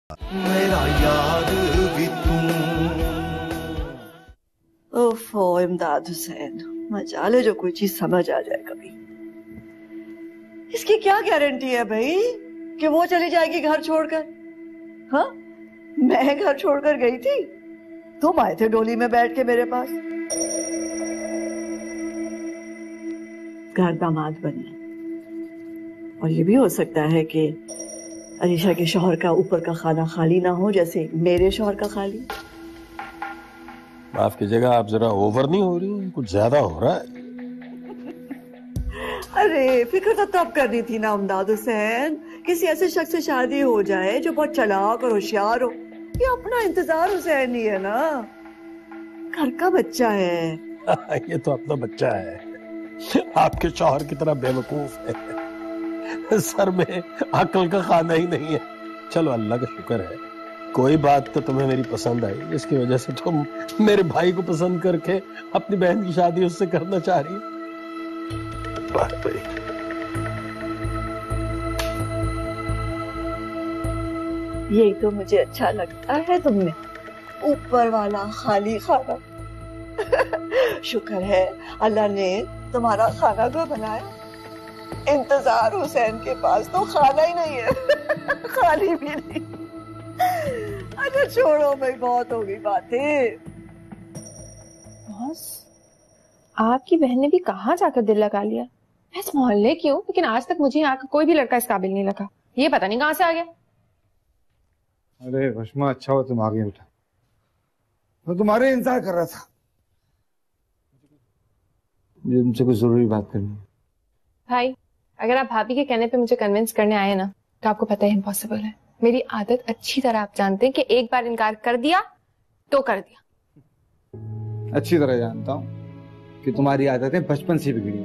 मेरा यार भी तुम। ओफो इमदाद हुसैन, मजा ले जो कोई चीज समझ आ जाए कभी। इसकी क्या गारंटी है भाई कि वो चली जाएगी घर छोड़कर? हाँ, मैं घर छोड़कर गई थी, तुम आए थे डोली में बैठ के मेरे पास। घर दामाद बने, और ये भी हो सकता है कि अलीशा के शौहर का ऊपर का खाना खाली ना हो, जैसे मेरे शौहर का खाली। माफ कीजिएगा, आप जरा ओवर नहीं हो रही? कुछ ज्यादा हो रहा है। अरे फिक्र तो तब करनी थी ना इमदाद हुसैन, किसी ऐसे शख्स से शादी हो जाए जो बहुत चालाक और होशियार हो। ये अपना इंतजार हुसैन ही है ना, घर का बच्चा है। ये तो अपना बच्चा है, आपके शौहर की तरह बेवकूफ है, सर में अक्ल का खाना ही नहीं है। चलो अल्लाह का शुक्र है, कोई बात तो तुम्हें मेरी पसंद आई, जिसकी वजह से तुम मेरे भाई को पसंद करके अपनी बहन की शादी उससे करना चाह रही हो। बात भाई, यही तो मुझे अच्छा लगता है तुमने, ऊपर वाला खाली खाना। शुक्र है अल्लाह ने तुम्हारा खाना तो बनाया। इंतजार हुसैन के पास तो खाना ही नहीं है, खाली भी नहीं। अच्छा छोड़ो भाई, बहुत हो गई बातें। बॉस, आपकी बहन ने भी कहाँ जाकर दिल लगा लिया। मैं इस मोहल्ले की हूँ, लेकिन आज तक मुझे यहाँ का कोई भी लड़का इस काबिल नहीं लगा। ये पता नहीं कहाँ से आ गया। अरे वशमा, अच्छा हो तुम आ गए बेटा, मैं तुम्हारे इंतजार कर रहा था। मुझे तुमसे कुछ जरूरी बात करनी है। भाई, अगर आप भाभी के कहने पे मुझे कन्विंस करने आए ना, तो आपको पता है इम्पॉसिबल है। मेरी आदत अच्छी तरह आप जानते हैं कि एक बार इनकार कर दिया तो कर दिया। अच्छी तरह जानता हूँ कि तुम्हारी आदतें बचपन से बिगड़ी,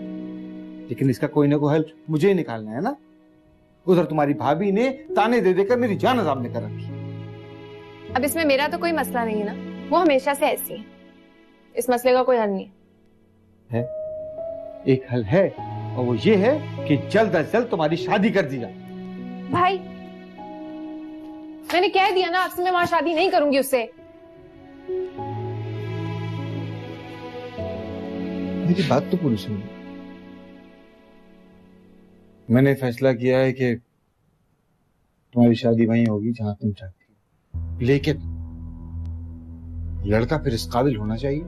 लेकिन इसका कोई ना कोई हल मुझे ही निकालना है ना। उधर तुम्हारी भाभी ने ताने दे देकर मेरी जान हराम ने कर रखी। अब इसमें मेरा तो कोई मसला नहीं है ना, वो हमेशा से ऐसी है। इस मसले का कोई हल नहीं है। एक हल है, और वो ये है कि जल्द अज जल्द तुम्हारी शादी कर दी जाए। भाई, मैंने कह दिया ना आपसे, मैं वहां शादी नहीं करूंगी उससे। मेरी बात तो पूरी सुनो। मैंने फैसला किया है कि तुम्हारी शादी वहीं होगी जहां तुम चाहती हो, लेकिन लड़का फिर इस काबिल होना चाहिए।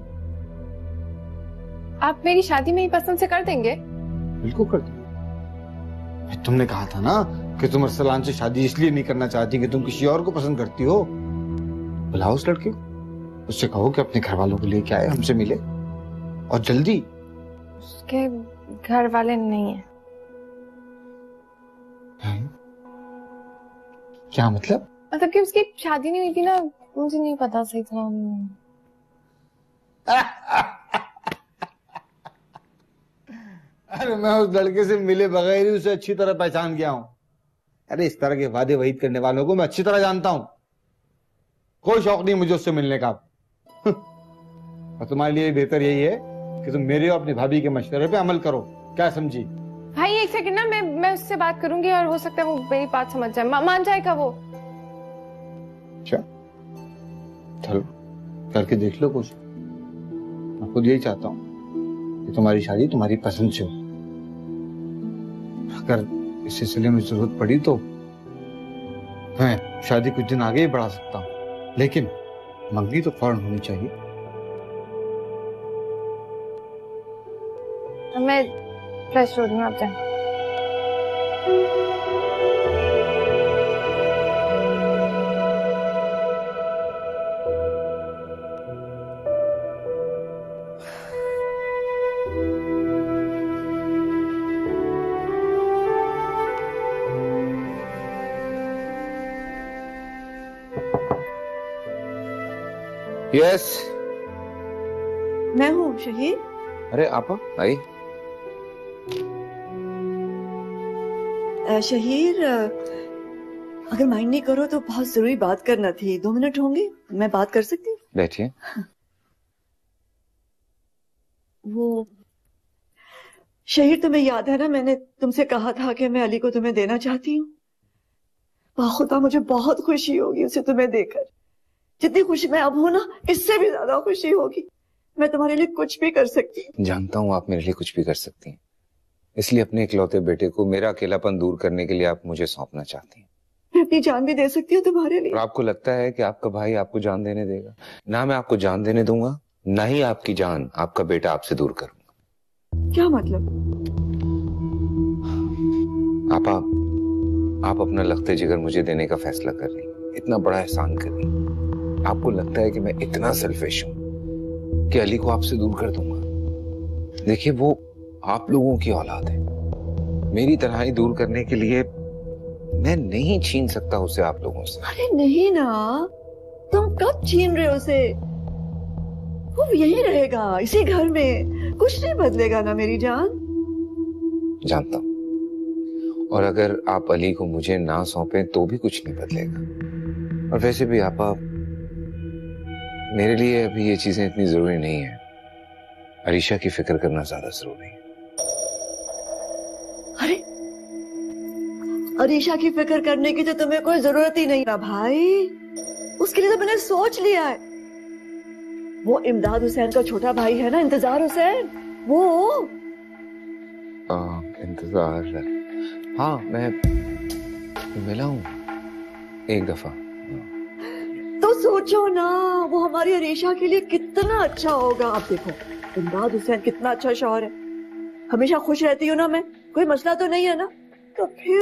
आप मेरी शादी में ही पसंद से कर देंगे? बिल्कुल कर दूंगा। तुमने कहा था ना कि तुम अरसलान से शादी इसलिए नहीं करना चाहती कि तुम किसी और को पसंद करती हो। बुलाओ उस लड़के को, उससे कहो कि अपने घर वालों को लेके आए, हमसे मिले, और जल्दी। उसके घर वाले नहीं है। क्या मतलब? मतलब कि उसकी शादी नहीं हुई थी ना, मुझे नहीं पता सही था। अरे मैं उस लड़के से मिले बगैर ही उसे अच्छी तरह पहचान गया हूं। अरे इस तरह के वादे वहीद करने वालों को मैं अच्छी तरह जानता हूं। कोई शौक नहीं मुझे उससे मिलने का। और तुम्हारे लिए बेहतर यही है कि तुम मेरे और अपनी भाभी के मशवरे पे अमल करो। क्या समझी? भाई एक सेकंड ना, मैं उससे बात करूंगी और हो सकता है वो मेरी बात समझ जाए, मान जाएगा वो। अच्छा चलो करके देख लो कुछ। मैं खुद यही चाहता हूँ कि तुम्हारी शादी तुम्हारी पसंद से हो। अगर इस सिलसिले में जरूरत पड़ी तो मैं शादी कुछ दिन आगे ही बढ़ा सकता हूँ, लेकिन मंगनी तो फौरन होनी चाहिए। मैं फ्रेश हो रही हूँ, आप जाएं। यस, मैं हूँ शहीद। अरे आपा आई। शहीर, अगर माइंड नहीं करो तो बहुत जरूरी बात करना थी। 2 मिनट होंगे? मैं बात कर सकती हूँ? बैठिए। वो शहीर, तुम्हें याद है ना, मैंने तुमसे कहा था कि मैं अली को तुम्हें देना चाहती हूँ। बाखुदा मुझे बहुत खुशी होगी उसे तुम्हें देखकर। जितनी खुशी मैं अब हूं ना, इससे भी ज्यादा खुशी होगी। मैं तुम्हारे लिए कुछ भी कर सकती हूँ। जानता हूँ आप मेरे लिए कुछ भी कर सकती हैं, इसलिए अपने इकलौते बेटे को मेरा अकेलापन दूर करने के लिए आप मुझे सौंपना चाहती हैं। मैं अपनी जान भी दे सकती हूँ तुम्हारे लिए। और आपको लगता है कि आपका भाई आपको जान देने देगा? ना मैं आपको जान देने दूंगा, ना ही आपकी जान आपका बेटा आपसे दूर करूंगा। क्या मतलब? आप अपना लख्ते जिगर मुझे देने का फैसला कर रही, इतना बड़ा एहसान कर रही। आपको लगता है कि मैं इतना सेल्फिश हूं कि अली को आपसे दूर कर दूंगा? देखिए, वो आप लोगों की औलाद है, मेरी तन्हाई दूर करने के लिए मैं नहीं छीन सकता उसे आप लोगों से। अरे नहीं ना, तुम कब छीन रहे हो उसे? वो यही रहेगा इसी घर में, कुछ नहीं बदलेगा ना मेरी जान। जानता हूं, और अगर आप अली को मुझे ना सौंपे तो भी कुछ नहीं बदलेगा। और वैसे भी आपा, मेरे लिए अभी ये चीजें इतनी जरूरी नहीं है। अरीशा की फिक्र करना ज्यादा जरूरी है। अरे अरीशा की फिक्र करने की तो तुम्हें कोई जरूरत ही नहीं है भाई, उसके लिए तो मैंने सोच लिया है। वो इमदाद हुसैन का छोटा भाई है ना, इंतजार हुसैन, वो इंतजार। हाँ, मैं मिला हूँ एक दफा। तो सोचो ना, वो हमारी अरीशा के लिए कितना अच्छा होगा। आप देखो, इमदाद हुसैन कितना अच्छा शौहर है, हमेशा खुश रहती हूँ ना मैं, कोई मसला तो नहीं है ना। तो फिर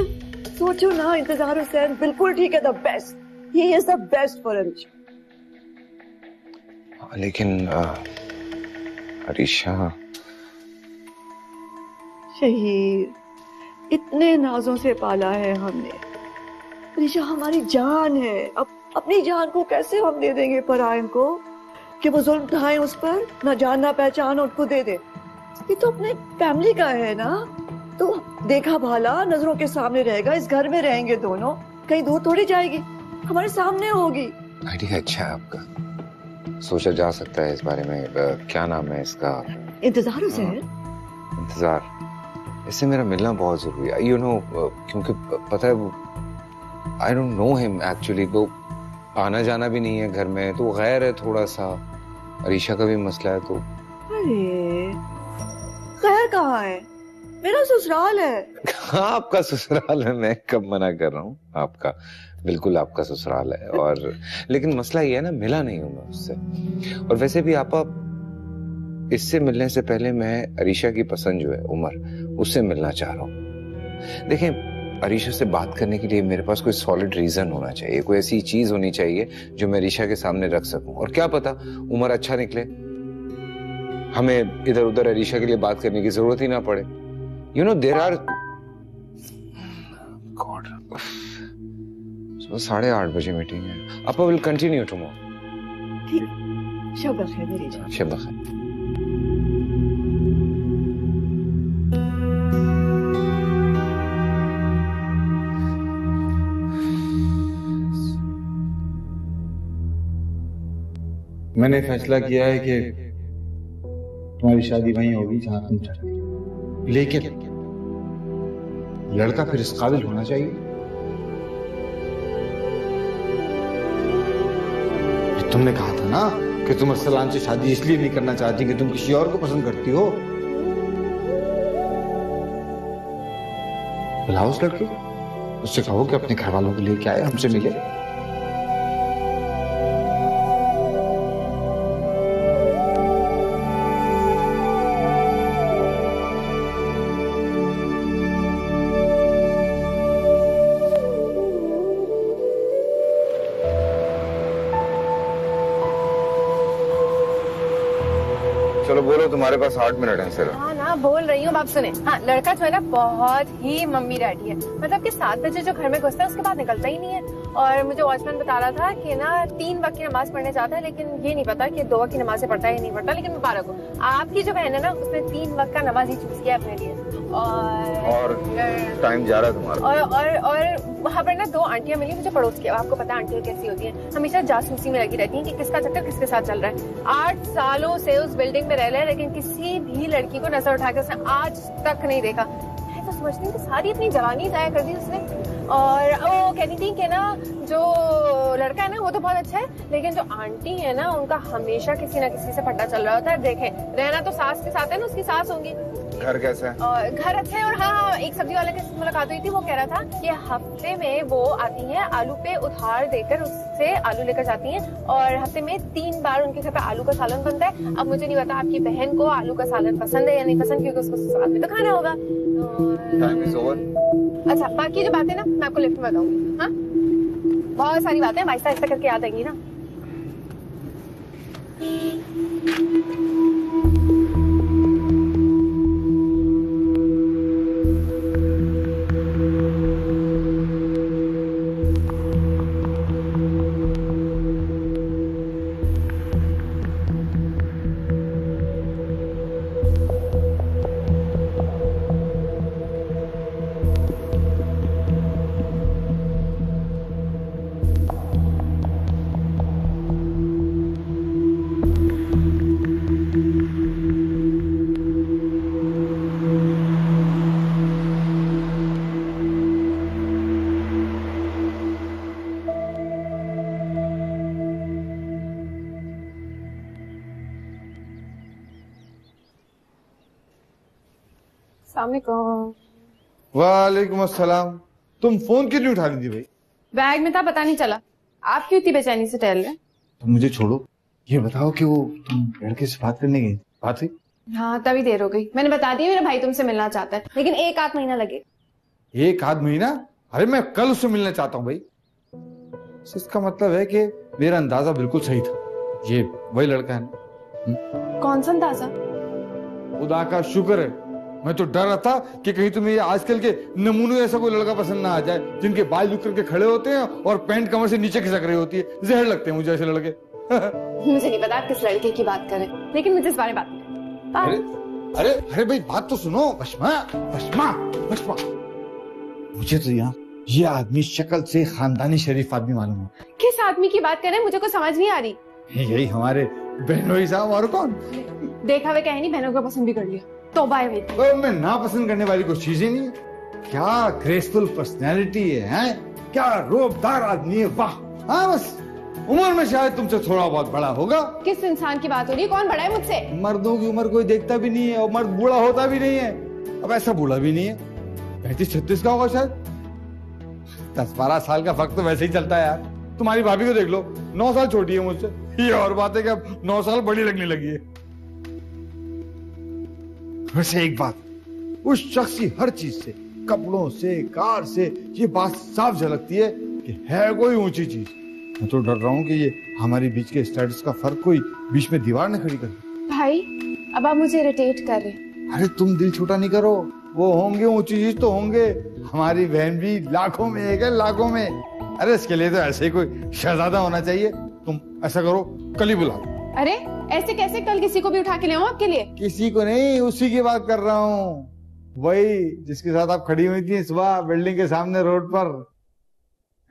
सोचो ना, इंतजार हुसैन बिल्कुल ठीक है, the best, he is the best for Arisha. लेकिन अरीशा शहीद, इतने नाजों से पाला है हमने, अरीशा हमारी जान है। अब अपनी जान को कैसे हम दे देंगे परायम को, कि वो जुल्म ढाए उस पर, ना जान ना पहचान उनको दे दे। ये तो अपने फैमिली का है ना, तो देखा भाला नजरों के सामने रहेगा, इस घर में रहेंगे दोनों, कहीं दूर थोड़ी जाएगी, हमारे सामने होगी। आइडिया अच्छा है आपका, सोचा जा सकता है इस बारे में। क्या नाम है इसका? इंतजार हुसैन। इंतजार, इससे मेरा मिलना बहुत जरूरी है, यू नो, क्योंकि पता है वो, I don't know him actually, वो आना जाना भी नहीं है घर में, तो गैर है थोड़ा सा। अरीशा का भी मसला है तो। अरे खैर कहाँ है, मेरा ससुराल है। हाँ, आपका ससुराल है, मैं कब मना कर रहा हूँ, आपका बिल्कुल आपका ससुराल है। और लेकिन मसला ये है ना, मिला नहीं हूं मैं उससे। और वैसे भी आपा, इससे मिलने से पहले मैं अरीशा की पसंद जो है उमर, उससे मिलना चाह रहा हूँ। देखें, अरीशा से बात करने के लिए मेरे पास कोई सॉलिड रीजन होना चाहिए, कोई ऐसी चीज होनी चाहिए जो मैं अरीशा के सामने रख सकूं। और क्या पता उमर अच्छा निकले, हमें इधर उधर अरीशा के लिए बात करने की जरूरत ही ना पड़े। You know, there are, god, सुबह 8:30 बजे मीटिंग है। अपा विल कंटिन्यू टुमारो। ठीक, शब बखैर मेरी जान। शब बखैर। मैंने फैसला किया है कि तुम्हारी शादी वहीं होगी जहां तुम चाहते हो, लेकिन लड़का फिर इस काबिल होना चाहिए। तुमने कहा था ना कि तुम अरसलान से शादी इसलिए नहीं करना चाहती कि तुम किसी और को पसंद करती हो। बुलाओ उस लड़के को, उससे कहो कि अपने घर वालों को लेके आए, हमसे मिले। चलो बोलो, तुम्हारे पास 8 मिनट है सर। हाँ ना, बोल रही हूँ, बाप सुने। हाँ, लड़का जो है ना बहुत ही मम्मी डैडी है, मतलब कि 7 बजे जो घर में घुसता है उसके बाद निकलता ही नहीं है। और मुझे वॉचमैन बता रहा था कि ना 3 वक्त की नमाज पढ़ने जाता है, लेकिन ये नहीं पता कि 2 वक्त की नमाज पढ़ता है या नहीं पढ़ता। लेकिन मुबारक हो, आपकी जो बहन है ना, उसने 3 वक्त का नमाज ही चूज किया अपने लिए। और टाइम जा रहा है तुम्हारा। और वहाँ पर ना 2 आंटियां मिली मुझे पड़ोस की। आपको पता है आंटियां कैसी होती हैं, हमेशा जासूसी में लगी रहती हैं कि किसका चक्कर किसके साथ चल रहा है। 8 सालों से उस बिल्डिंग में रह रहे हैं, लेकिन किसी भी लड़की को नजर उठा के उसने आज तक नहीं देखा। मैं तो समझती हूँ कि सारी अपनी जवानी जाया कर दी उसने। और वो कहती थी कि ना जो लड़का है ना वो तो बहुत अच्छा है, लेकिन जो आंटी है ना उनका हमेशा किसी ना किसी से पट्टा चल रहा होता है। देखें, रहना तो सास के साथ है ना, उसकी सास होंगी। घर कैसा है? और घर अच्छा है। और हाँ, एक सब्जी वाले के साथ मुलाकात हुई थी, वो कह रहा था कि हफ्ते में वो आती है, आलू पे उधार देकर उससे आलू लेकर जाती हैं, और हफ्ते में 3 बार उनके घर पे आलू का सालन बनता है। अब मुझे नहीं पता आपकी बहन को आलू का सालन पसंद है या नहीं पसंद, क्योंकि उसको ससुराल में तो खाना होगा। Time is over. अच्छा, बाकी जो बातें ना मैं आपको लिफ्ट में बताऊंगी। हाँ, बहुत सारी बातें आहिस्ता आहिस्ता करके याद आएंगी ना। वालेकुम अस्सलाम। तुम फोन क्यों नहीं उठा रही थी भाई? बैग में था, पता नहीं चला। आप क्यों इतनी बेचैनी से टहल रहे? तुम मुझे छोड़ो, ये बताओ कि वो तुम लड़के से बात करने गई, बात हुई? हाँ, तभी देर हो गई। मैंने बता दिया मेरा भाई तुमसे मिलना चाहता है, लेकिन 1 आध महीना लगे। 1 आध महीना? अरे मैं कल उससे मिलना चाहता हूँ भाई। इसका मतलब है कि मेरा अंदाजा बिल्कुल सही था, ये वही लड़का है। कौन सा अंदाजा? खुदा का शुक्र है, मैं तो डर रहा था कि कहीं तुम्हें ये आजकल के नमूने ऐसा कोई लड़का पसंद ना आ जाए जिनके बाल झुक करके खड़े होते हैं और पैंट कमर से नीचे खिसक रही होती है। जहर लगते हैं मुझे ऐसे लड़के। मुझे नहीं पता आप किस लड़के की बात करें, लेकिन मुझे इस बारे में बात नहीं। अरे अरे भाई बात तो सुनो। बशमा बशमा बशमा, मुझे तो यहाँ ये आदमी शक्ल से खानदानी शरीफ आदमी मालूम है। किस आदमी की बात करें, मुझे कुछ समझ नहीं आ रही। यही हमारे बहनोई साहब, और कौन? देखा हुए कहीं नहीं, बहनों को पसंद भी कर लिया। तौबा है भाई। मैं ना पसंद करने वाली कोई चीज ही नहीं। क्या ग्रेसफुल पर्सनैलिटी है, क्या रोबदार आदमी है, वाह। हाँ, बस उम्र में शायद तुमसे थोड़ा बहुत बड़ा होगा। किस इंसान की बात हो रही है? कौन बड़ा है मुझसे? मर्दों की उम्र कोई देखता भी नहीं है, और मर्द बूढ़ा होता भी नहीं है। अब ऐसा बूढ़ा भी नहीं है, 35-36 का होगा शायद। 10-12 साल का फर्क तो वैसे ही चलता है यार। तुम्हारी भाभी को देख लो, 9 साल छोटी है मुझसे। ये और बात है कि अब 9 साल बड़ी लगने लगी है। वैसे एक बात, उस शख्स की हर चीज से, कपड़ों से, कार से, ये बात साफ झलकती है कि है कोई ऊंची चीज। मैं तो डर रहा हूँ कि ये हमारे बीच के स्टेटस का फर्क कोई बीच में दीवार न खड़ी कर। भाई, अब आप मुझे इरिटेट कर रहे हैं। अरे तुम दिल छोटा नहीं करो, वो होंगे ऊंची चीज तो होंगे। हमारी बहन भी लाखों में एक है, लाखों में। अरे इसके लिए तो ऐसे ही कोई शहजादा होना चाहिए। तुम ऐसा करो, कल ही बुला। अरे ऐसे कैसे? कल किसी को भी उठा के ले आऊं आपके लिए? किसी को नहीं, उसी की बात कर रहा हूँ, वही जिसके साथ आप खड़ी हुई थी सुबह बिल्डिंग के सामने रोड पर।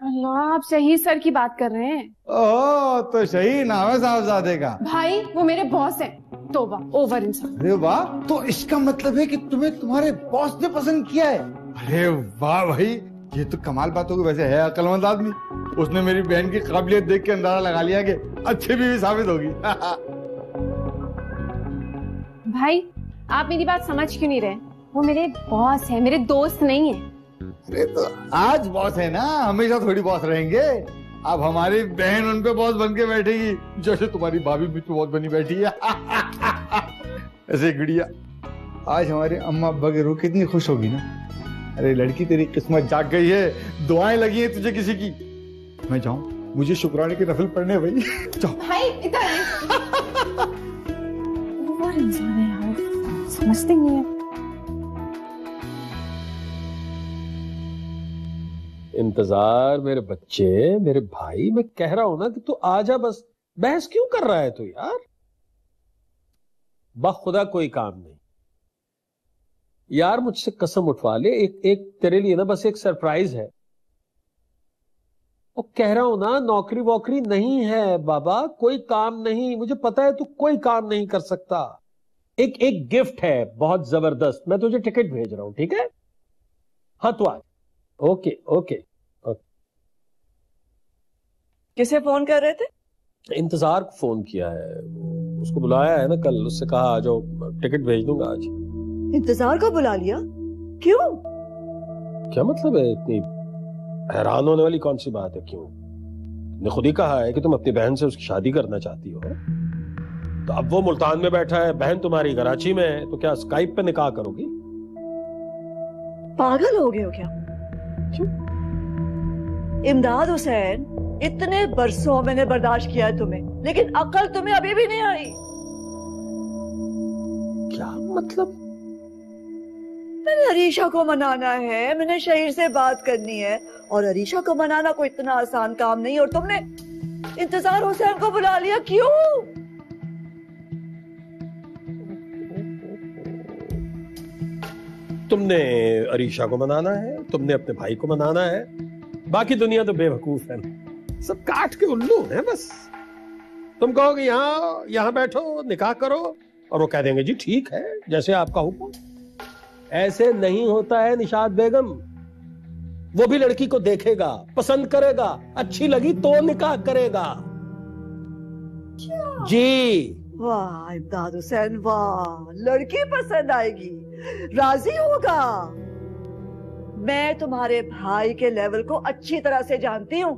अल्लाह, आप शहीद सर की बात कर रहे हैं? ओह, तो शहीद नाम है साहबजादे का। भाई, वो मेरे बॉस हैं। तौबा, ओवर इंसान। अरे वाह, तो इसका मतलब है कि तुम्हें तुम्हारे बॉस ने पसंद किया है। अरे वाह भाई, ये तो कमाल बात होगी। वैसे है अक्लमंद आदमी, उसने मेरी बहन की काबिलियत देख के अंदाजा लगा लिया कि अच्छी भी साबित होगी। भाई, आप मेरी बात समझ क्यों नहीं रहे? वो मेरे बॉस हैं, मेरे दोस्त नहीं है। अरे तो आज बॉस है ना, हमेशा थोड़ी बॉस रहेंगे। अब हमारी बहन उन पे बॉस बन के बैठेगी, जैसे तुम्हारी भाभी मुझ पे बॉस बनी बैठी है। ऐसे गुड़िया, आज हमारे अम्मा अब्बा की रूह कितनी खुश होगी ना। अरे लड़की, तेरी किस्मत जाग गई है, दुआएं लगी हैं तुझे किसी की। मैं जाऊं, मुझे शुक्राने की नफल पढ़ने भाई। जाओ भाई, इधर ओवर इंसान है यार, समझते नहीं है। इंतजार मेरे बच्चे, मेरे भाई, मैं कह रहा हूं ना कि तू आजा, बस बहस क्यों कर रहा है तू यार? बखुदा कोई काम नहीं यार, मुझसे कसम उठवा ले। एक तेरे लिए ना बस एक सरप्राइज है। और कह रहा हूं ना, नौकरी वोकरी नहीं है बाबा, कोई काम नहीं। मुझे पता है तू कोई काम नहीं कर सकता। एक गिफ्ट है बहुत जबरदस्त, मैं तुझे टिकट भेज रहा हूं, ठीक है? हाँ, तू आ। Okay okay. किसे फोन कर रहे थे? इंतजार को फोन किया है, उसको बुलाया है ना कल, उससे कहा आ जाओ, टिकट भेज दूंगा आज। इंतजार को बुला लिया? क्यों? क्या मतलब है, इतनी हैरान होने वाली कौन सी बात है? क्यों? ने खुद ही कहा है कि तुम अपनी बहन से उसकी शादी करना चाहती हो, तो अब वो मुल्तान में बैठा है, बहन तुम्हारी कराची में है, तो क्या स्काइप पे निकाह करोगी? पागल हो गए हो क्या? क्यों? इमदाद हुसैन, इतने बरसों मैंने बर्दाश्त किया है तुम्हें, लेकिन अकल तुम्हें अभी भी नहीं आई। क्या मतलब? मैंने अरीशा को मनाना है, मैंने शहीर से बात करनी है, और अरीशा को मनाना कोई इतना आसान काम नहीं, और तुमने इंतजार हुसैन को बुला लिया। क्यों? तुमने अरीशा को मनाना है, तुमने अपने भाई को मनाना है, बाकी दुनिया तो बेवकूफ है, सब काट के उल्लू है बस। तुम कहोगे यहाँ बैठो, निकाह करो, और वो कह देंगे जी ठीक है, जैसे आपका हुक्म। ऐसे नहीं होता है निशात बेगम। वो भी लड़की को देखेगा, पसंद करेगा, अच्छी लगी तो निकाह करेगा। जी। वाह इमदाद हुसैन, वाह, लड़की पसंद आएगी, राजी होगा। मैं तुम्हारे भाई के लेवल को अच्छी तरह से जानती हूँ।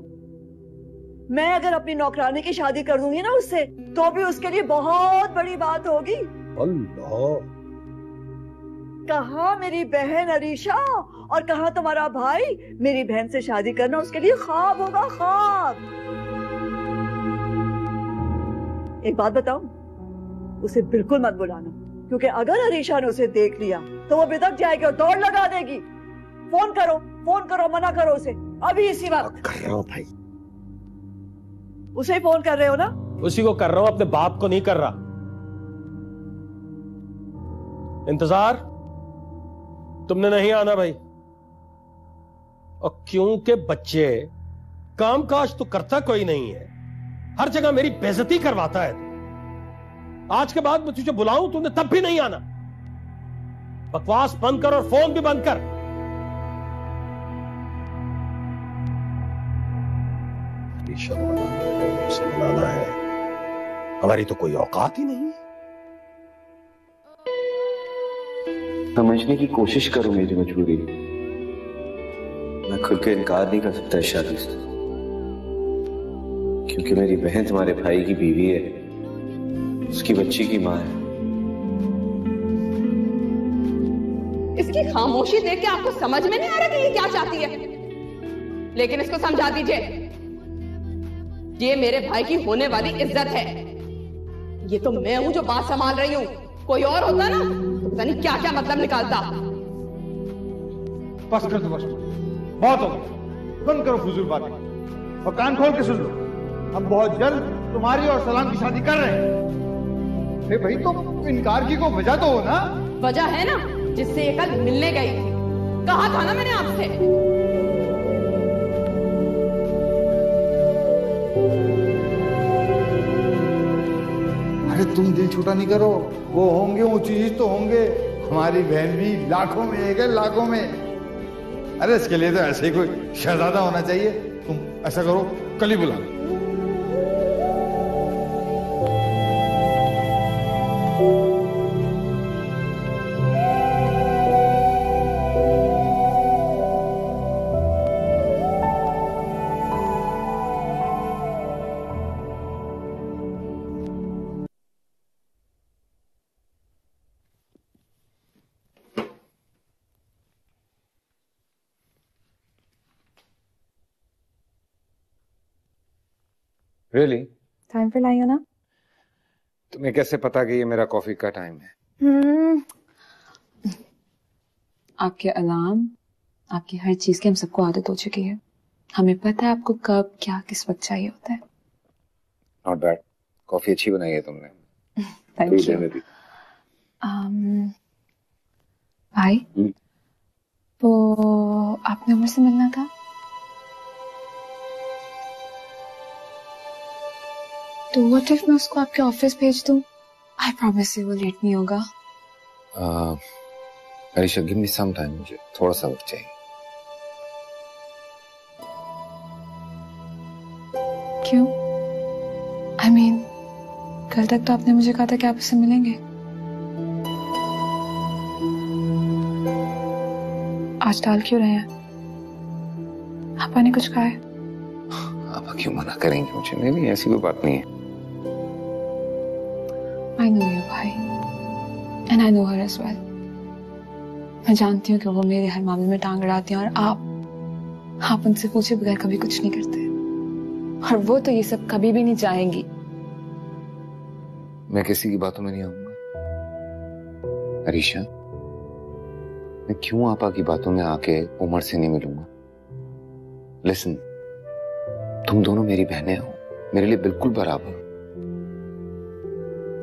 मैं अगर अपनी नौकरानी की शादी कर दूंगी ना उससे, तो भी उसके लिए बहुत बड़ी बात होगी। अल्लाह। कहाँ मेरी बहन अरीशा और कहाँ तुम्हारा भाई। मेरी बहन से शादी करना उसके लिए ख्वाब होगा, ख्वाब। एक बात बताऊं, उसे बिल्कुल मत बुलाना, क्योंकि अगर अरीशा ने उसे देख लिया तो वो बिदक जाएगी और दौड़ लगा देगी। फोन करो, मना करो उसे अभी इसी वक्त। कर रहा हूं भाई। उसे ही फोन कर रहे हो ना? उसी को कर रहा हूं, अपने बाप को नहीं कर रहा। इंतजार, तुमने नहीं आना भाई। और क्योंकि बच्चे काम काज तो करता कोई नहीं है, हर जगह मेरी बेइज्जती करवाता है। आज के बाद मैं तुझे बुलाऊं, तूने तब भी नहीं आना। बकवास बंद कर और फोन भी बंद कर। उसे बुलाना है, हमारी तो कोई औकात ही नहीं है। समझने की कोशिश करो मेरी मजबूरी। मैं खुद के इनकार नहीं कर सकता इस शादी से, क्योंकि मेरी बहन तुम्हारे भाई की बीवी है, उसकी बच्ची की माँ है। इसकी खामोशी देख के आपको समझ में नहीं आ रहा कि ये क्या चाहती है, लेकिन इसको समझा दीजिए, ये मेरे भाई की होने वाली इज्जत है। ये तो मैं हूं जो बात संभाल रही हूँ, कोई और होता ना तो पता नहीं क्या क्या मतलब निकालता। बस कर दो, बस बहुत हो गया, बंद करो फजूल बातें और कान खोल के सुन लो। हम बहुत जल्द तुम्हारी और सलाम की शादी कर रहे हैं। अरे भाई, तो इनकार की कोई वजह तो हो ना? वजह है ना, जिससे ये कल मिलने गई थी। कहा था ना मैंने आपसे। अरे तुम दिल छोटा नहीं करो, वो होंगे ऊंची चीज तो होंगे, हमारी बहन भी लाखों में एक है, लाखों में। अरे इसके लिए तो ऐसे ही कोई शहजादा होना चाहिए। तुम ऐसा करो, कल ही बुला। रियली? टाइम पे लाई हो ना? तुम्हें कैसे पता कि ये मेरा कॉफी का टाइम है? आपके अलार्म, आपकी हर चीज की हम सबको आदत हो चुकी है। हमें पता है आपको कब क्या किस वक्त चाहिए होता है। नॉट बैड, कॉफी अच्छी बनाई है तुमने। Thank you. भाई, तो आपने उमर से मिलना था? तो व्हाट इफ मैं उसको आपके ऑफिस भेज दूं? आई प्रॉमिस यू वो लेट नहीं होगा। Areesha, give me some time, मुझे थोड़ा सा वक्त चाहिए। I mean, कल तक तो आपने मुझे कहा था कि आप उससे मिलेंगे। आज टाल क्यों रहे हैं? आपा ने कुछ कहा है? आप क्यों मना करेंगे मुझे? नहीं नहीं, ऐसी कोई बात नहीं है। I know you, भाई, and I know her as well. मैं जानती हूँ कि वो मेरे हर मामले में टांग अड़ाती हैं और आप उनसे पूछे बगैर कभी कुछ नहीं करते, और वो तो ये सब कभी भी नहीं चाहेंगी। मैं किसी की बातों में नहीं आऊंगा अरीशा। मैं क्यों आपा की बातों में आके उमर से नहीं मिलूंगा? लिसन, तुम दोनों मेरी बहनें हो, मेरे लिए बिल्कुल बराबर हो।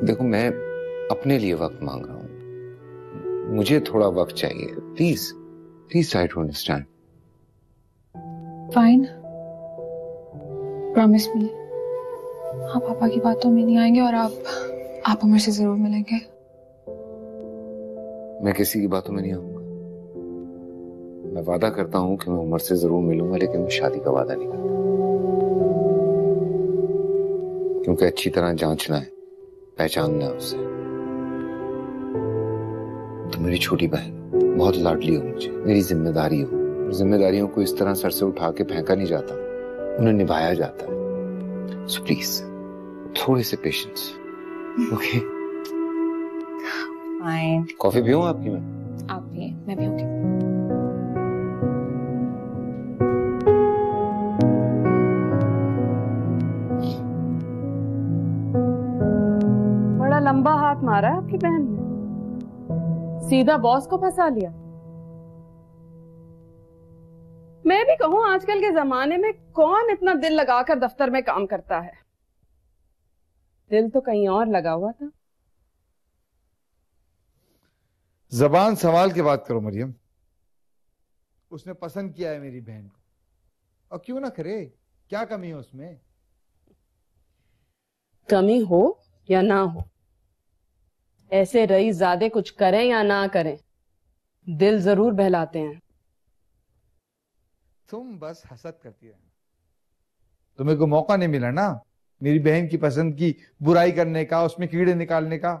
देखो, मैं अपने लिए वक्त मांग रहा हूं, मुझे थोड़ा वक्त चाहिए। Please please try to understand. Fine, promise me, आप पापा की बातों में नहीं आएंगे और आप उमर से जरूर मिलेंगे। मैं किसी की बातों में नहीं आऊंगा। मैं वादा करता हूं कि मैं उमर से जरूर मिलूंगा, लेकिन मैं शादी का वादा नहीं करता, क्योंकि अच्छी तरह जांचना है, पहचानना है उसे। तो मेरी छोटी बहन, बहुत लाडली हो मुझे, मेरी जिम्मेदारी हो। जिम्मेदारियों को इस तरह सर से उठा के फेंका नहीं जाता, उन्हें निभाया जाता है। सो प्लीज थोड़े से पेशेंस, ओके? फाइन। कॉफी पीऊं आपकी? आप पिए, मैं पीऊंगी। बड़ा लंबा हाथ मारा है आपकी बहन ने, सीधा बॉस को फंसा लिया। मैं भी कहूं, आजकल के जमाने में कौन इतना दिल लगाकर दफ्तर में काम करता है? दिल तो कहीं और लगा हुआ था। जबान संभाल के बात करो मरियम। उसने पसंद किया है मेरी बहन को, और क्यों ना करे? क्या कमी है उसमें? कमी हो या ना हो, ऐसे रईसज़ादे कुछ करें या ना करें, दिल जरूर बहलाते हैं। तुम बस हसद करती रहना। तुम्हें को मौका नहीं मिला ना मेरी बहन की पसंद की बुराई करने का, उसमें कीड़े निकालने का।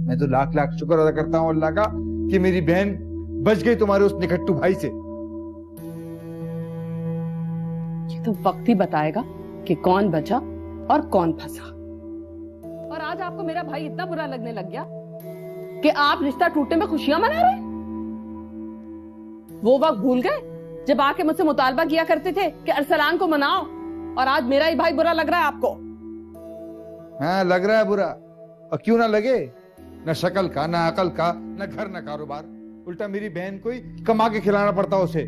मैं तो लाख लाख शुक्र अदा करता हूं अल्लाह का कि मेरी बहन बच गई तुम्हारे उस निकट्टू भाई से। ये तो वक्त ही बताएगा कि कौन बचा और कौन फंसा। और आज आपको मेरा भाई इतना बुरा लगने लग गया कि आप रिश्ता टूटने में खुशियां मना रहे हैं। वो वक्त भूल गए जब आके मुझसे मुतालबा किया करते थे कि अरसलान को मनाओ, और आज मेरा ही भाई बुरा लग रहा है आपको? हाँ, लग रहा है बुरा, और क्यों ना लगे? न शक्ल का, न अकल का, न घर, न कारोबार, उल्टा मेरी बहन को ही कमा के खिलाना पड़ता उसे।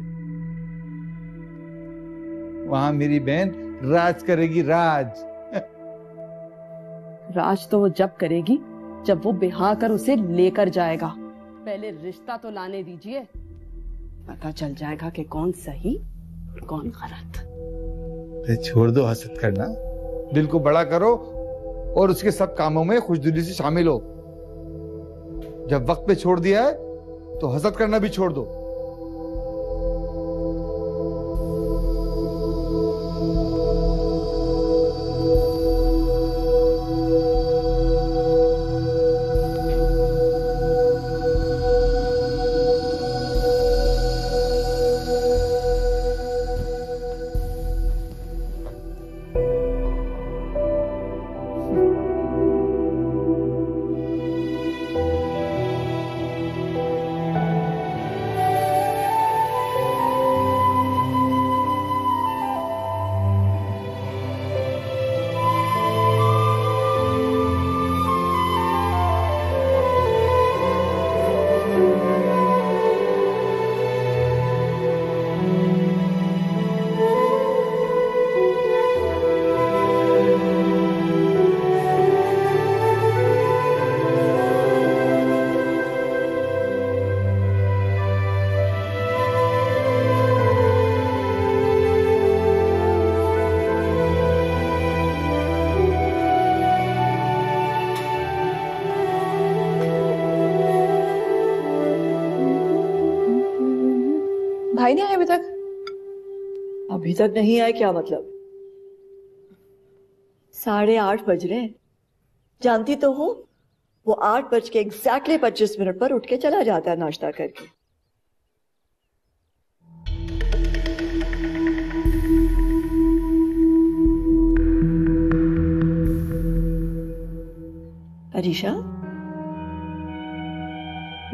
वहां मेरी बहन राज करेगी, राज। राज तो वो जब करेगी जब वो बिहा कर उसे लेकर जाएगा। पहले रिश्ता तो लाने दीजिए, पता चल जाएगा कि कौन सही और कौन गलत। छोड़ दो हसद करना, दिल को बड़ा करो और उसके सब कामों में खुशदिली से शामिल हो। जब वक्त पे छोड़ दिया है तो हसद करना भी छोड़ दो। भाई नहीं आए अभी तक? अभी तक नहीं आए क्या मतलब? 8:30 बज रहे हैं। जानती तो हो वो 8:25 पर उठ के चला जाता है नाश्ता करके। अरीशा,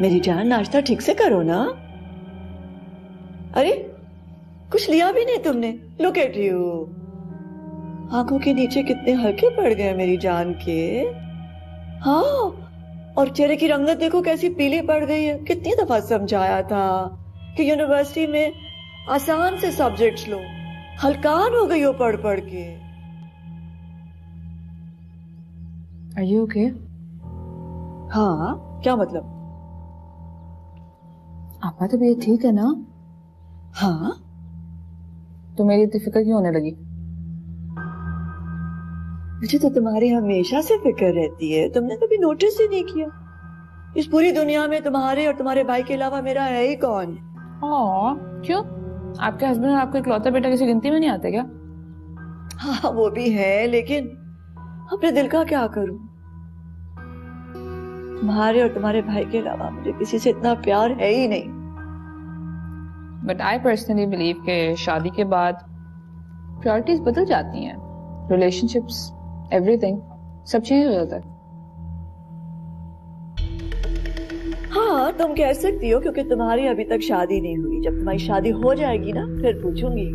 मेरी जान, नाश्ता ठीक से करो ना। अरे कुछ लिया भी नहीं तुमने। लुक एट यू, आंखों के नीचे कितने हल्के पड़ गए मेरी जान के। हाँ, और चेहरे की रंगत देखो कैसी पीली पड़ गई है। कितनी दफा समझाया था कि यूनिवर्सिटी में आसान से सब्जेक्ट्स लो, हलकान हो गई हो पढ़ पढ़ के। Are you okay? हाँ, क्या मतलब? आपका तबीयत ठीक है ना? हाँ। तो मेरी इतनी फिक्र क्यों होने लगी? मुझे तो तुम्हारी हमेशा से फिक्र रहती है, तुमने कभी नोटिस ही नहीं किया। इस पूरी दुनिया में तुम्हारे और तुम्हारे भाई के अलावा मेरा है ही कौन? क्यों? आपके हस्बैंड और आपको इकलौता बेटा किसी गिनती में नहीं आते क्या? हाँ, वो भी है, लेकिन अपने दिल का क्या करूं? तुम्हारे और तुम्हारे भाई के अलावा मुझे किसी से इतना प्यार है ही नहीं। बट आई पर्सनली बिलीव के शादी के बाद प्रायोरिटीज बदल जाती हैं, रिलेशनशिप्स, एवरीथिंग, सब चेंज हो जाता है। हाँ, तुम कह सकती हो, क्योंकि तुम्हारी अभी तक शादी नहीं हुई। जब तुम्हारी शादी हो जाएगी ना, फिर पूछूंगी।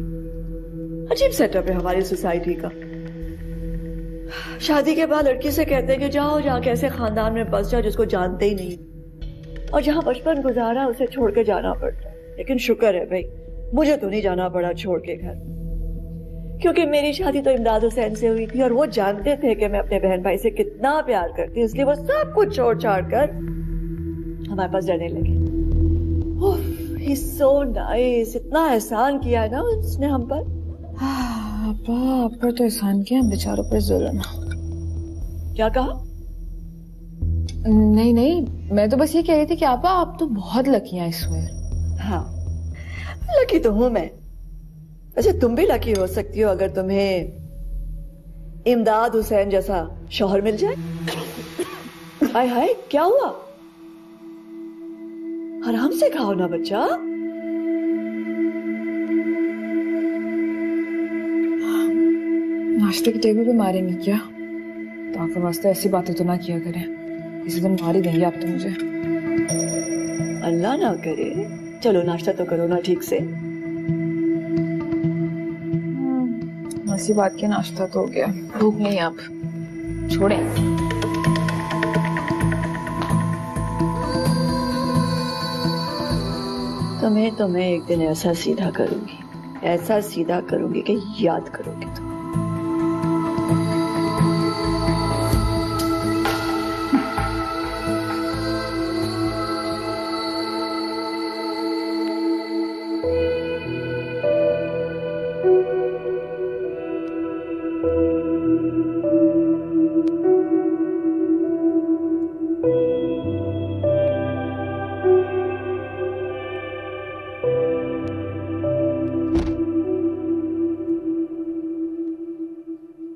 अजीब सेटअप है हमारी सोसाइटी का। शादी के बाद लड़की से कहते हैं कि जाओ जाके ऐसे खानदान में बस जाओ जिसको जानते ही नहीं, और जहाँ बचपन गुजारा उसे छोड़ के जाना पड़ता है। लेकिन शुक्र है भाई, मुझे तो नहीं जाना पड़ा छोड़ के घर, क्योंकि मेरी शादी तो इमदाद हुसैन से हुई थी और वो जानते थे कि मैं अपने बहन भाई से कितना प्यार करती हूँ, इसलिए वो सब कुछ छोड़ छाड़ कर हमारे पास रहने लगे। He's so nice, इतना एहसान किया है ना उसने हम पर। आप पर तो एहसान किया, हम बेचारों पर जुल्म। क्या कहा? नहीं, मैं तो बस ये कह रही थी कि आप तो बहुत लकी हैं इसमें। हाँ, लकी तो हूं मैं। अच्छा, तुम भी लकी हो सकती हो अगर तुम्हें इमदाद हुसैन जैसा शौहर मिल जाए। हाय हाय, क्या हुआ? आराम से खाओ ना बच्चा। नाश्ते की टेबल पे मारेंगे क्या? तो आपके वास्ते ऐसी बातें तो ना किया करें, किसी दिन मार ही देंगे आप तो मुझे। अल्लाह ना करे। चलो नाश्ता तो करो ना ठीक से। ऐसी बात की, नाश्ता तो हो गया, भूख नहीं आप छोड़े। तुम्हें तो मैं एक दिन ऐसा सीधा करूंगी कि याद करोगे तुम।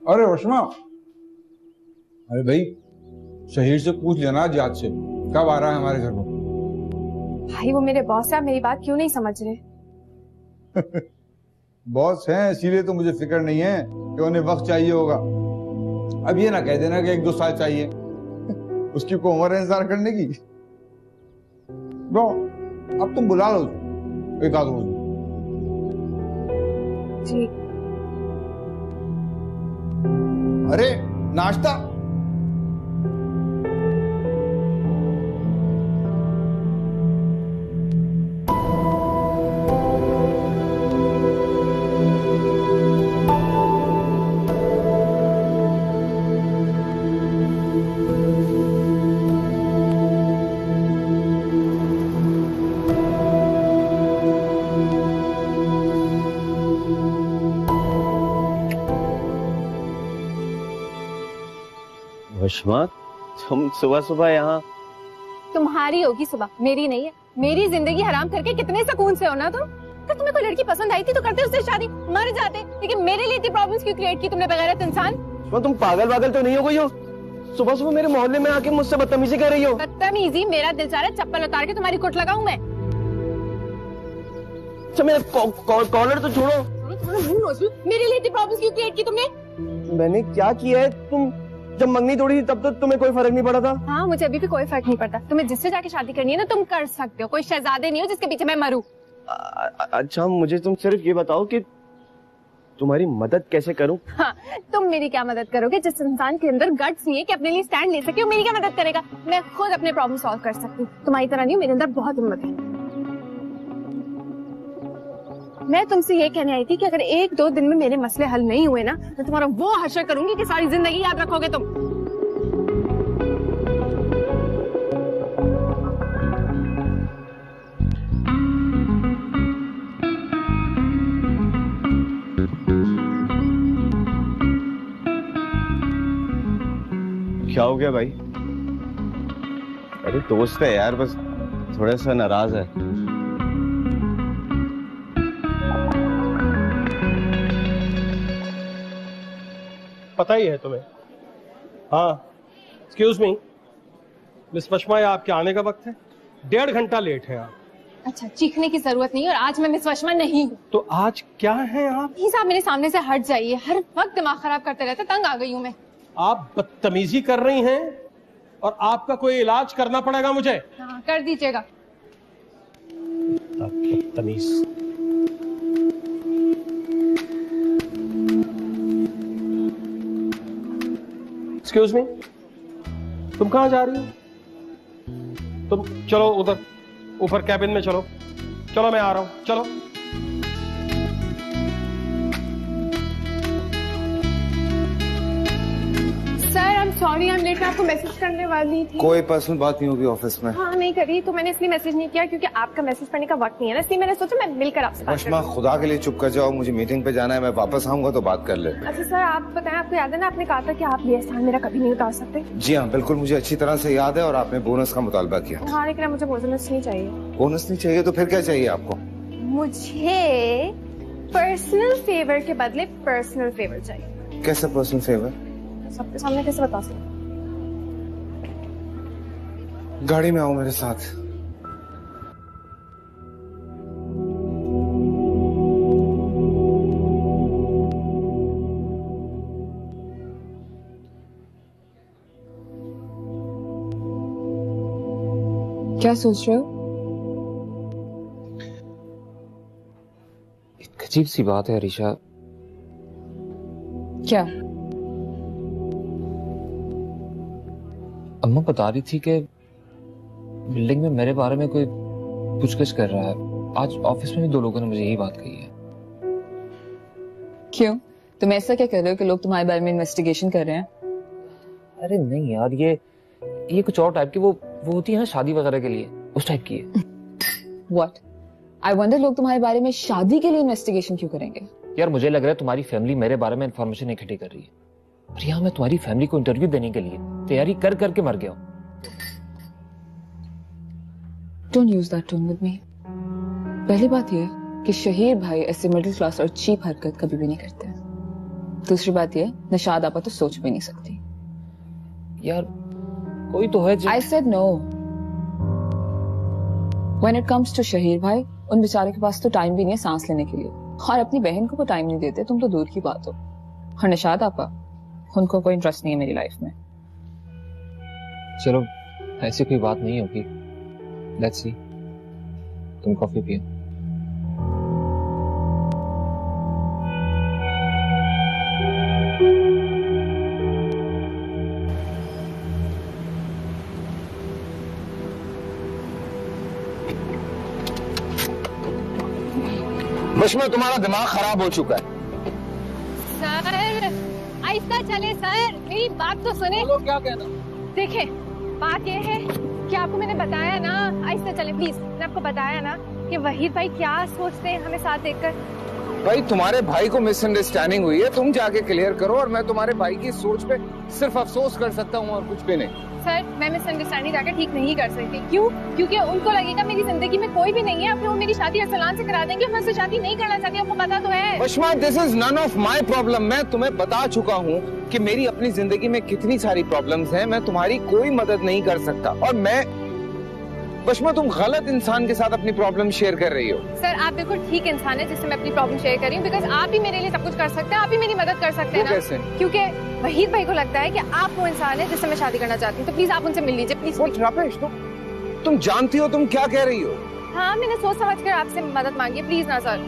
अरे रश्मा, अरे भाई शहीर से पूछ लेना जियाद से कब आ रहा है हमारे घर में। भाई वो मेरे बॉस है, आप मेरी बात क्यों नहीं समझ रहे? बॉस हैं इसीलिए तो मुझे फिक्र नहीं है कि उन्हें वक्त चाहिए होगा। अब ये ना कह देना कि 1-2 साल चाहिए। उसकी को उम्र है इंतजार करने की। ब्रो, अब तुम बुला लो एक आध रोज। जी। अरे नाश्ता। रश्मा, तुम सुबह सुबह यहाँ? तुम्हारी होगी सुबह, मेरी नहीं है। मेरी जिंदगी हराम करके कितने सुकून से हो ना तुम। अगर तुम्हें कोई लड़की पसंद आई थी तो करते उससे शादी, मर जाते। लेकिन मेरे लिए इतनी प्रॉब्लम्स क्यों क्रिएट की तुमने बगैरत इंसान? तुम पागल तो नहीं हो गई हो? सुबह सुबह मेरे मोहल्ले में आके मुझसे बदतमीजी कर रही हो। बदतमीजी? मेरा दिल चाह रहा है चप्पल उतार के तुम्हारी कुट लगाऊं मैं। अच्छा मेरा कॉलर तो छोड़ो। मेरे लिए इतनी प्रॉब्लम्स क्यों क्रिएट की तुमने? मैंने क्या किया है? तुम जब मंगनी तोड़ी थी तब तो तुम्हें कोई फर्क नहीं पड़ा था। हाँ, मुझे अभी भी कोई फर्क नहीं पड़ता। तुम्हें जिससे जाके शादी करनी है ना तुम कर सकते हो। कोई शहजादे नहीं हो जिसके पीछे मैं मरूं। अच्छा मुझे तुम सिर्फ ये बताओ कि तुम्हारी मदद कैसे करूं? हाँ, तुम मेरी क्या मदद करोगे? जिस इंसान के अंदर गट्स नहीं है कि अपने लिए स्टैंड ले सके, वो मेरी क्या मदद करेगा? मैं खुद अपने प्रॉब्लम सॉल्व कर सकती हूँ। तुम्हारी तरह नहीं हूँ, मेरे अंदर बहुत हिम्मत है। मैं तुमसे ये कहने आई थी कि अगर 1-2 दिन में मेरे मसले हल नहीं हुए ना, मैं तुम्हारा वो हश्र करूंगी कि सारी जिंदगी याद रखोगे तुम। क्या हो गया भाई? अरे दोस्त है यार, बस थोड़ा सा नाराज है। पता ही है तुम्हें। हाँ, एक्सक्यूज मी मिस वशमा, आपके आने का वक्त है। 1.5 घंटा लेट है आप। अच्छा, चीखने की जरूरत नहीं है और आज मैं मिस वशमा नहीं हूँ। तो आज क्या है आप? प्लीज आप मेरे सामने से हट जाइए। हर वक्त दिमाग खराब करते रहते, तंग आ गई हूँ मैं। आप बदतमीजी कर रही हैं और आपका कोई इलाज करना पड़ेगा मुझे। हाँ, कर दीजिएगा। बदतमीज। एक्सक्यूज मी, तुम कहाँ जा रही हो? तुम चलो उधर ऊपर कैबिन में चलो। चलो मैं आ रहा हूं, चलो। Sorry, I am late. आपको मैसेज करने वाली थी। कोई पर्सनल बात नहीं होगी ऑफिस में? हाँ, नहीं करी तो मैंने इसलिए मैसेज नहीं किया क्योंकि आपका मैसेज पढ़ने का वक्त नहीं है ना, इसलिए मैंने सोचा मैं मिलकर आपसे बात वशमा, खुदा के लिए चुप कर जाओ, मुझे मीटिंग पे जाना है, मैं वापस आऊंगा तो बात कर ले। अच्छा सर, आप बताएं, आपको याद है ना आपने कहा था कि आप ये स्थान मेरा कभी नहीं उतार सकते? जी हाँ, बिल्कुल मुझे अच्छी तरह से याद है और आपने बोनस का मुतालबा किया। हाँ, लेकिन मुझे बोनस नहीं चाहिए। बोनस नहीं चाहिए तो फिर क्या चाहिए आपको? मुझे पर्सनल फेवर के बदले पर्सनल फेवर चाहिए। कैसा पर्सनल फेवर? सबके सामने कैसे बता सकते? गाड़ी में आओ मेरे साथ। क्या सोच रहे हो? एक अजीब सी बात है अरीशा। क्या? अम्मा बता रही थी कि बिल्डिंग में मेरे बारे में कोई पूछगछ कर रहा है। आज ऑफिस में भी 2 लोगों ने मुझे यही बात कही है। क्यों? तुम ऐसा क्या कर रहे हो कि लोग तुम्हारे बारे में इन्वेस्टिगेशन कर रहे हैं? अरे नहीं यार, ये कुछ और टाइप की वो होती है ना शादी वगैरह के लिए, उस टाइप की है। What? I wonder लोग तुम्हारे बारे में शादी के लिए इन्वेस्टिगेशन क्यों करेंगे? यार मुझे लग रहा है तुम्हारी फैमिली मेरे बारे में इंफॉर्मेशन इकट्ठी कर रही है और यहाँ मैं तुम्हारी फैमिली को इंटरव्यू देने के लिए तैयारी कर करके मर गया हूँ। Don't use that tone with me. पहली बात यह कि शहीर भाई ऐसे मिडिल क्लास और चीप हरकत कभी भी नहीं करते। दूसरी बात यह, निशाद आपा तो सोच भी नहीं सकती। यार कोई तो है। I said no. When it comes to Shaheer भाई, उन बेचारे के पास तो टाइम भी नहीं है सांस लेने के लिए, और अपनी बहन को टाइम नहीं देते तुम तो दूर की बात हो। और निशाद आपा, उनको कोई इंटरेस्ट नहीं है मेरी लाइफ में। चलो ऐसी कोई बात नहीं होगी। लेट्स सी, तुम कॉफी पियो। वशमा, तुम्हारा दिमाग खराब हो चुका है। सर आहिस्ता चले सर, मेरी बात तो सुने। क्या कहना? देखे, बात ये है कि आपको मैंने बताया ना, आहिस्ता चले प्लीज। मैंने आपको बताया ना कि वहीद भाई क्या सोचते हैं हमें साथ देखकर। भाई तुम्हारे भाई को मिसअंडरस्टैंडिंग हुई है, तुम जाके क्लियर करो, और मैं तुम्हारे भाई की सोच पे सिर्फ अफसोस कर सकता हूँ और कुछ भी नहीं। सर मैं मिसअंडरस्टैंडिंग जाकर ठीक नहीं कर सकती। क्यों? क्योंकि उनको लगेगा मेरी जिंदगी में कोई भी नहीं है, फिर वो मेरी शादी अरसलान से करा देंगे। मैं उससे शादी नहीं करना चाहती, आपको पता तो है। बशमा, this is none of my problem. मैं तुम्हें बता चुका हूँ कि मेरी अपनी जिंदगी में कितनी सारी प्रॉब्लम्स हैं, मैं तुम्हारी कोई मदद नहीं कर सकता। और मैं बशमा, तुम गलत इंसान के साथ अपनी प्रॉब्लम शेयर कर रही हो। सर आप बिल्कुल ठीक इंसान है जिससे मैं अपनी प्रॉब्लम शेयर कर रही हूँ, बिकॉज आप ही मेरे लिए सब कुछ कर सकते हैं, आप ही मेरी मदद कर सकते हैं ना। कैसे? क्योंकि वहीद भाई को लगता है कि आप वो इंसान है जिससे मैं शादी करना चाहती हूँ, तो प्लीज आप उनसे मिल लीजिए प्लीज। तुम जानती हो तुम क्या कह रही हो? हाँ मैंने सोच समझ कर आपसे मदद मांगी है, प्लीज ना सर।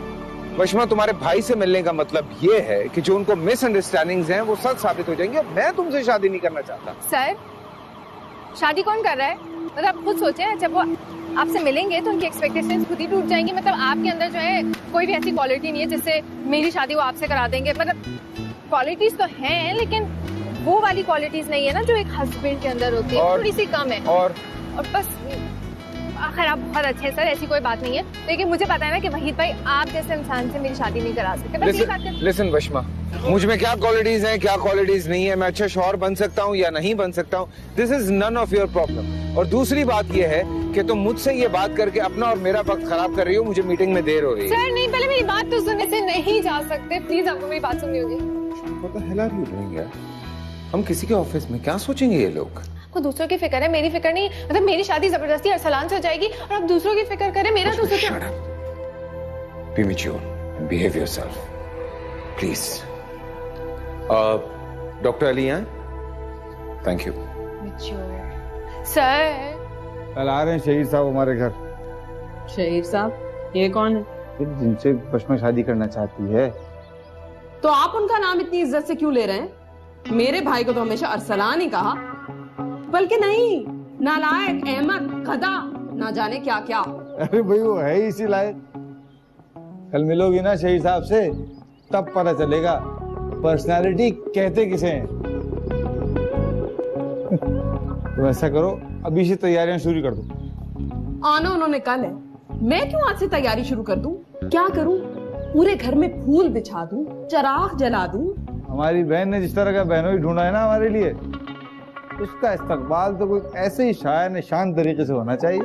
बशमा, तुम्हारे भाई से मिलने का मतलब ये है कि जो उनको मिसअंडरस्टैंडिंग्स हैं वो सच साबित हो जाएंगी, और मैं तुमसे शादी नहीं करना चाहता। सर शादी कौन कर रहा है? मतलब आप खुद सोचें, जब वो आपसे मिलेंगे तो उनकी एक्सपेक्टेशंस खुद ही टूट जाएंगी। मतलब आपके अंदर जो है कोई भी ऐसी क्वालिटी नहीं है जिससे मेरी शादी वो आपसे करा देंगे। मतलब क्वालिटीज तो हैं, लेकिन वो वाली क्वालिटीज नहीं है ना जो एक हस्बैंड के अंदर होती है, थोड़ी सी कम है। और बस आखिर आप बहुत अच्छे हैं सर, ऐसी कोई बात नहीं है, लेकिन मुझे पता है ना कि वहीद भाई आप जैसे इंसान से मेरी शादी नहीं करा सकते। लिसन बशमा, मुझ में क्या क्वालिटीज हैं क्या क्वालिटीज नहीं है, मैं अच्छा शौहर बन सकता हूँ या नहीं बन सकता हूँ, this is none of your problem. और दूसरी बात यह है कि तुम मुझसे ये बात करके अपना और मेरा वक्त खराब कर रही हो, मुझे मीटिंग में देर हो रही है। सर नहीं, पहले मेरी बात तो सुनने से नहीं जा सकते, प्लीज आपको मेरी बात सुननी होगी। हम किसी के ऑफिस में क्या सोचेंगे ये लोग? आपको दूसरों की फिक्र है, मेरी फिक्र नहीं। मतलब मेरी शादी जबरदस्ती अरसलान से हो जाएगी और आप दूसरों की फिक्र करें, मेरा तो Be mature and behave yourself, please. Doctor Ali हैं? Thank you. सर कल आ रहे हैं शहीद साहब हमारे घर। शहीद साहब ये कौन है? जिनसे बशमा शादी करना चाहती है। तो आप उनका नाम इतनी इज्जत से क्यों ले रहे हैं? मेरे भाई को तो हमेशा अरसलान ही कहा, बल्कि नहीं, नालायक, अहमक, गधा, ना जाने क्या क्या। अरे भाई वो है ही इसी लायक। कल मिलोगी ना शहीद साहब से तब पता चलेगा पर्सनालिटी कहते किसे हैं। तो ऐसा करो अभी से तैयारियां शुरू कर दो। आना उन्होंने कल है, मैं क्यों आज से तैयारी शुरू कर दूं? क्या करूं? पूरे घर में फूल बिछा दूं, चिराग जला दूं? हमारी बहन ने जिस तरह का बहनोई ढूंढा है ना हमारे लिए, उसका इस्तकबाल तो कोई ऐसे ही शायर ने शान तरीके से होना चाहिए।